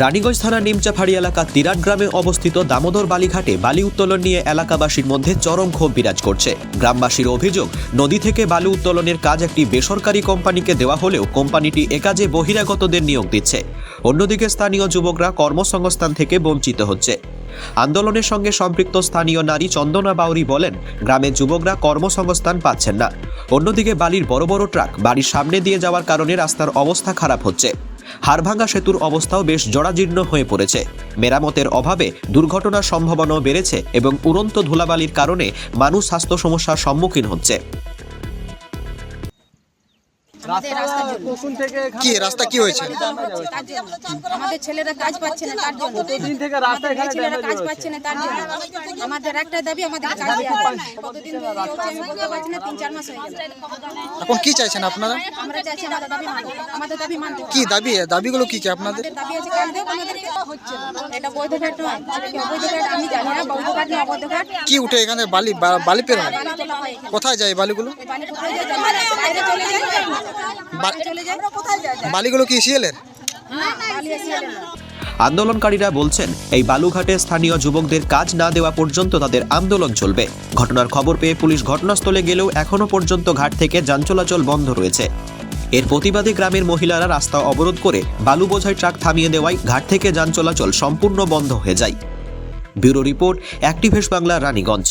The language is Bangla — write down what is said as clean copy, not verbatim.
রানীগঞ্জ থানার নিমচাফাড়ি এলাকার তিরাট গ্রামে অবস্থিত দামোদর বালিঘাটে বালি উত্তোলন নিয়ে এলাকাবাসীর মধ্যে চরম ক্ষোভ বিরাজ করছে। গ্রামবাসীর অভিযোগ, নদী থেকে বালু উত্তোলনের কাজ একটি বেসরকারি কোম্পানিকে দেওয়া হলেও কোম্পানিটি এ কাজে বহিরাগতদের নিয়োগ দিচ্ছে। অন্যদিকে স্থানীয় যুবকরা কর্মসংস্থান থেকে বঞ্চিত হচ্ছে। আন্দোলনের সঙ্গে সম্পৃক্ত স্থানীয় নারী চন্দনা বাউরি বলেন, গ্রামের যুবকরা কর্মসংস্থান পাচ্ছেন না। অন্যদিকে বালির বড় বড় ট্রাক বাড়ির সামনে দিয়ে যাওয়ার কারণে রাস্তার অবস্থা খারাপ হচ্ছে। হাড়ভাঙ্গা সেতুর অবস্থাও বেশ জরাজীর্ণ হয়ে পড়েছে। মেরামতের অভাবে দুর্ঘটনার সম্ভাবনাও বেড়েছে এবং উড়ন্ত ধুলাবালির কারণে মানুষ স্বাস্থ্য সমস্যার সম্মুখীন হচ্ছে। কি রাস্তা কি হয়েছে? আমাদের ছেলেরা কাজ পাচ্ছে না, তার জন্য ছেলেরা কাজ পাচ্ছে না, তার জন্য আমাদের একটা দাবি, আমাদের কাজ কতদিন ধরে হচ্ছে আমি বলতে পারছি না, 3-4 মাস হয়ে গেল। এখন কি চাইছেন আপনারা? আমরা চাইছি আমাদের দাবি মানতে। কি দাবিগুলো কি আপনাদের? দাবি আছে কাজ দেব আমাদেরকে, হচ্ছে না। এটা বৈধ ঘাট নয়, অবৈধ ঘাট আমি জানি না, বৈধ ঘাট না অবৈধ ঘাট। কি উঠে এখানে বালি পের হয়? কোথায় যায় বালিগুলো? বালি কোথায় যায়? বাইরে চলে যায়, চলে যায়, কোথায় যায়? বালিগুলো কি শিয়ালের? বালি এসে না। আন্দোলনকারীরা বলছেন, এই বালুঘাটে স্থানীয় যুবকদের কাজ না দেওয়া পর্যন্ত তাদের আন্দোলন চলবে। ঘটনার খবর পেয়ে পুলিশ ঘটনাস্থলে গেলেও এখনো পর্যন্ত ঘাট থেকে যান চলাচল বন্ধ রয়েছে। এর প্রতিবাদে গ্রামের মহিলারা রাস্তা অবরোধ করে বালু বোঝাই ট্রাক থামিয়ে দেওয়ায় ঘাট থেকে যান চলাচল সম্পূর্ণ বন্ধ হয়ে যায়। ব্যুরো রিপোর্ট, অ্যাক্টিভেশ বাংলা, রানীগঞ্জ।